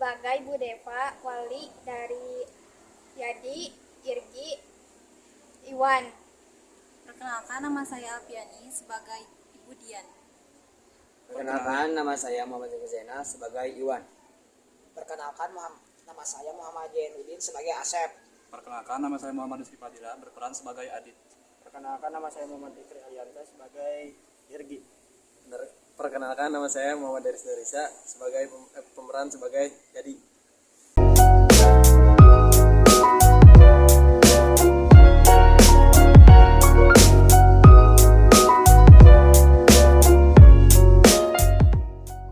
sebagai Bu Deva, wali dari Yadi, Irgi, Iwan. Perkenalkan, nama saya Alfiani sebagai Ibu Dian. Perkenalkan, nama saya Muhammad Zaina sebagai Iwan. Perkenalkan, nama saya Muhammad Jainuddin sebagai Asep. Perkenalkan, nama saya Muhammad Rizky Fadila berperan sebagai Adit. Perkenalkan, nama saya Muhammad Fikri Aliansa sebagai Irgi. Perkenalkan, nama saya Muhammad Deris Dorisa sebagai pemeran sebagai Yadi.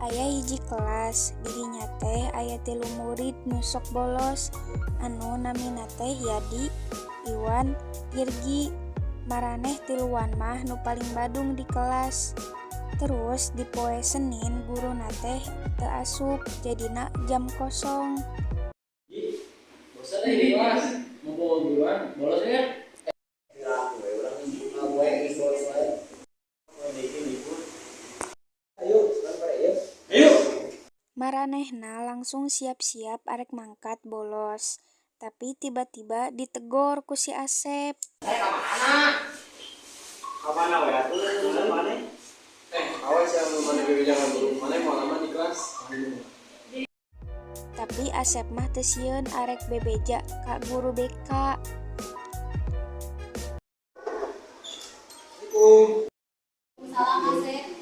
Aya hiji kelas, dirinya teh aya 3 murid nu sok bolos, anu namina teh Yadi, Iwan, Irgi. Maraneh tiluan mah nu paling badung di kelas. Terus di poe Senin guruna teh teu asup, jadina jam kosong. Bosan di kelas, mau duluan, bolos ya? Maranehna langsung siap-siap arek mangkat bolos. Tapi tiba-tiba ditegor ku si Asep. Kemana we atuh? Mana? Awas yang mana jangan buru mana mau lama di kelas. Tapi Asep mah teu sieun arek bebeja ka guru BK. Salam Asep.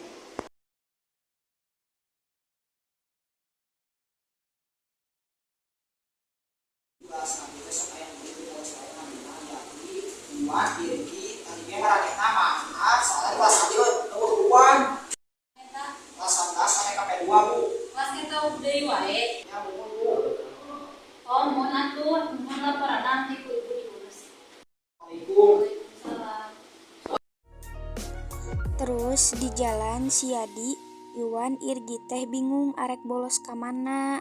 Iwan, Irgi, tadinya maraneh nama, soalnya kelas lanjut, Iwan. Kelas 11 sampai KP2 Bu. Kelas kita deui wae. Ya Bu. Oh, mohon atuh, mohon laporan nanti ku Ibu diurus. Assalamualaikum. Salam. Terus di jalan si Yadi, Iwan, Irgi teh bingung arek bolos ka mana.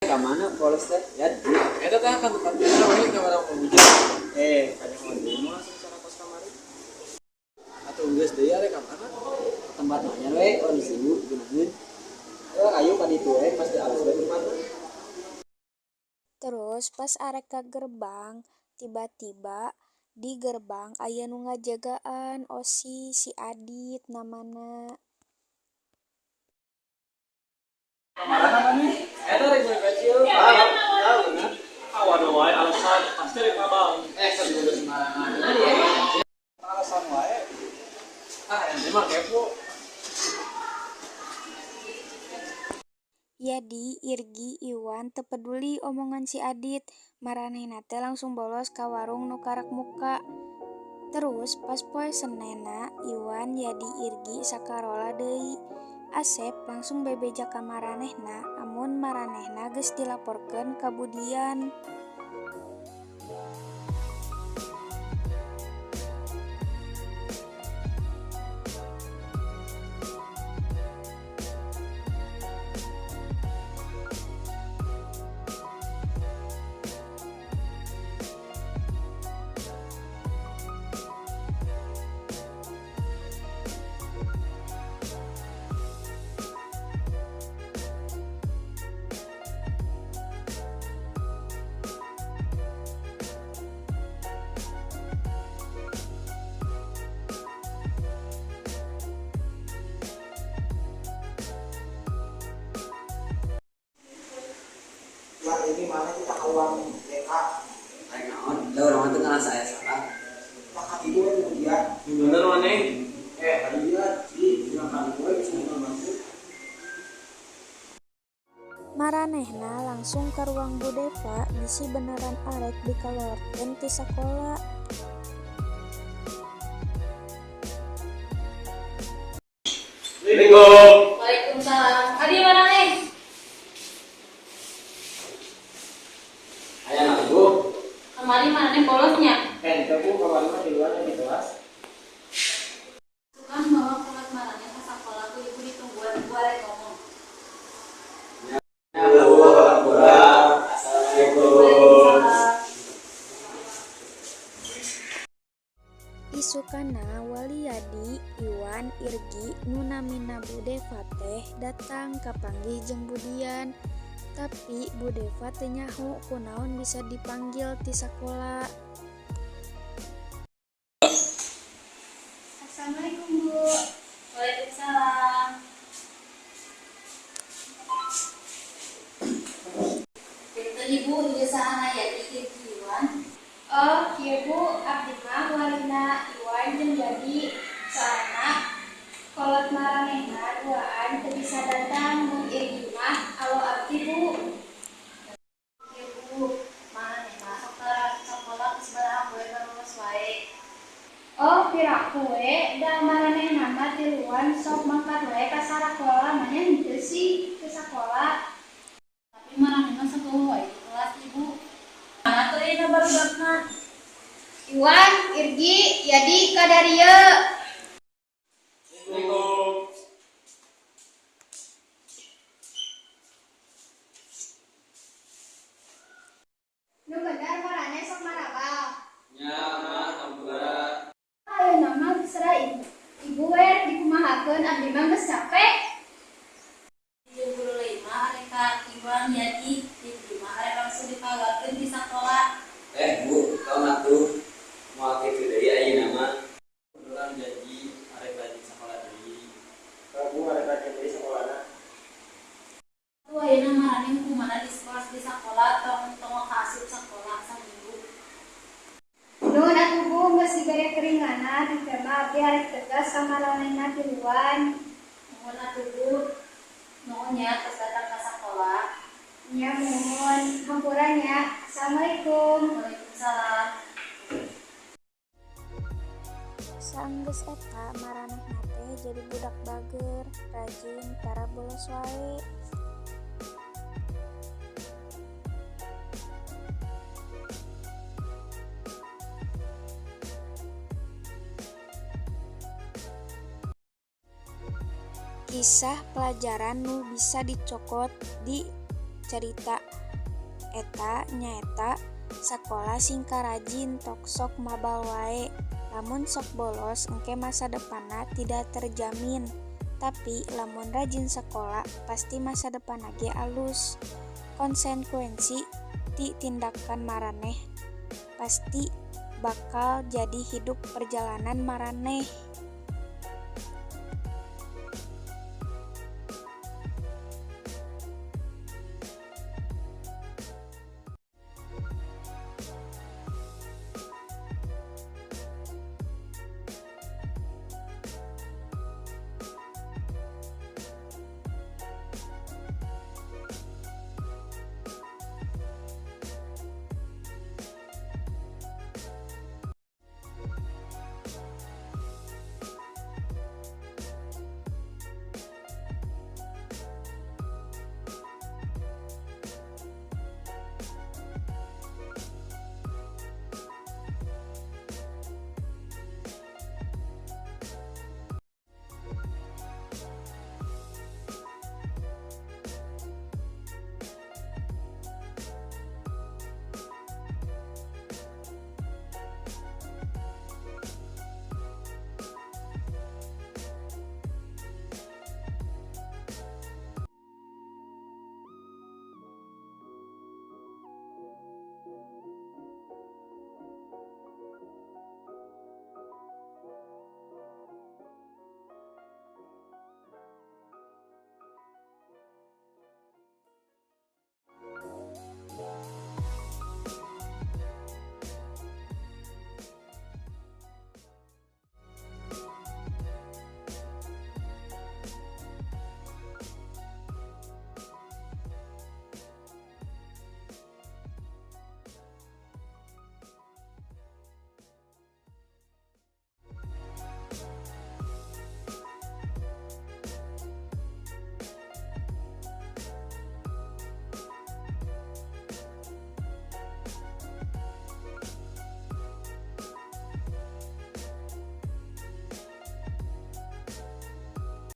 Kamana polos teh? Yadi. Eta teh kan tempat we ka orang pemujang. Kayaknya mau dulu langsung sana kos kamari. Atuh geus deui arek ka mana? Tempat nanya we, di sini geunaheun. Ayo ka ditu we, pasti alus we tempatna. Terus pas arek ka gerbang, tiba-tiba di gerbang aya nu ngajagaan osi si Adit namana. Mana nih? Eta rek kecil. Tahu kan? Awan wae alasan pasti rek abang. Kan udah sembarangan. Alasan wae. Yang mah kepo. Yadi, Irgi, Iwan teu peduli omongan si Adit. Maranehna teh langsung bolos ka warung nu karak muka. Terus pas poe Senena, Iwan, Yadi, Irgi sakarola deui. Asep langsung bebeja ka maranehna, amun maranehna geus dilaporkeun ka Bu Dian. Lah ini mana kita ke uang BK. Rek naon? Da urang teh ngaran saya salah. Maka itu we kemudian. Bener mana? Tadi dia di bilang kali gue bisa masuk. Maranehna langsung ke ruang Bu Deva, bisi beneran arek dikeluarkeun ti sakola. Assalamualaikum. Waalaikumsalam. Adi mana nih? Aya na Bu. Kemarin mana nih bolosnya? Itu Bu kamari mah di luar di kelas. Tukang bawa pulang mana nih ke sekolah tuh Ibu ditungguan gua rek ngomong. Isukana wali Yadi, Iwan Iwan Irgi nu namina Bu Deva teh datang kapanggih jeung Budian. Tapi Bu Deva teu nyaho kunaon bisa dipanggil ti sakola. Assalamualaikum Bu. Waalaikumsalam. Punten Ibu, ijazah Yadi Irgi Iwan. Oh, kieu Bu, abdi mah walina Iwan jeung Yadi. Soalna kolot maranehna duaan teu bisa datang mun Irgi mah alo abdi Bu. Ibu, manehna sok sekolah geus baraha poe lulus wae. Oh, pira kue da maranehna mah tiluan sok mangkat wae ka sakola maneh henteu sih ke sakola. Tapi manehna sagowo wae di kelas Ibu. Mana teu ieu barudakna? Iwan, Irgi, Yadi ka Darieu. Nu bener maraneh sok marabal. Ayeuna mah terserah ibu we dikumahakeun abdi mah geus capek. Jeung guru lima areka Iwan Yadi Irgi mah arek langsung dipagakeun di sakola. Bu, kamu atuh mau ke deui ayeuna mah. Kebetulan janji arek rajin sekolah deui. Kamu ada lagi di sekolahnya. Tuh ayeuna maraneh kumaha di sakolah tong kaasup sakolah saminggu. Nun atuh Bu geus dibere keringanan ditema abdi hareup tegas ka maranehna tiluan. Nuhun atuh Bu. Nuhun nya tos datang ka sakolah. Nya mohon hampurannya. Assalamualaikum. Waalaikumsalam. Saenggeus eta maranehna teh jadi budak bager, rajin tara bolos wae. Kisah pelajaran nu bisa dicokot di cerita eta nyaeta sakola sing karajin tok sok mabal wae. Lamun sok bolos engke masa depanna tidak terjamin. Tapi lamun rajin sekolah pasti masa depan ge alus. Konsekuensi ti tindakan maraneh pasti bakal jadi hidup perjalanan maraneh.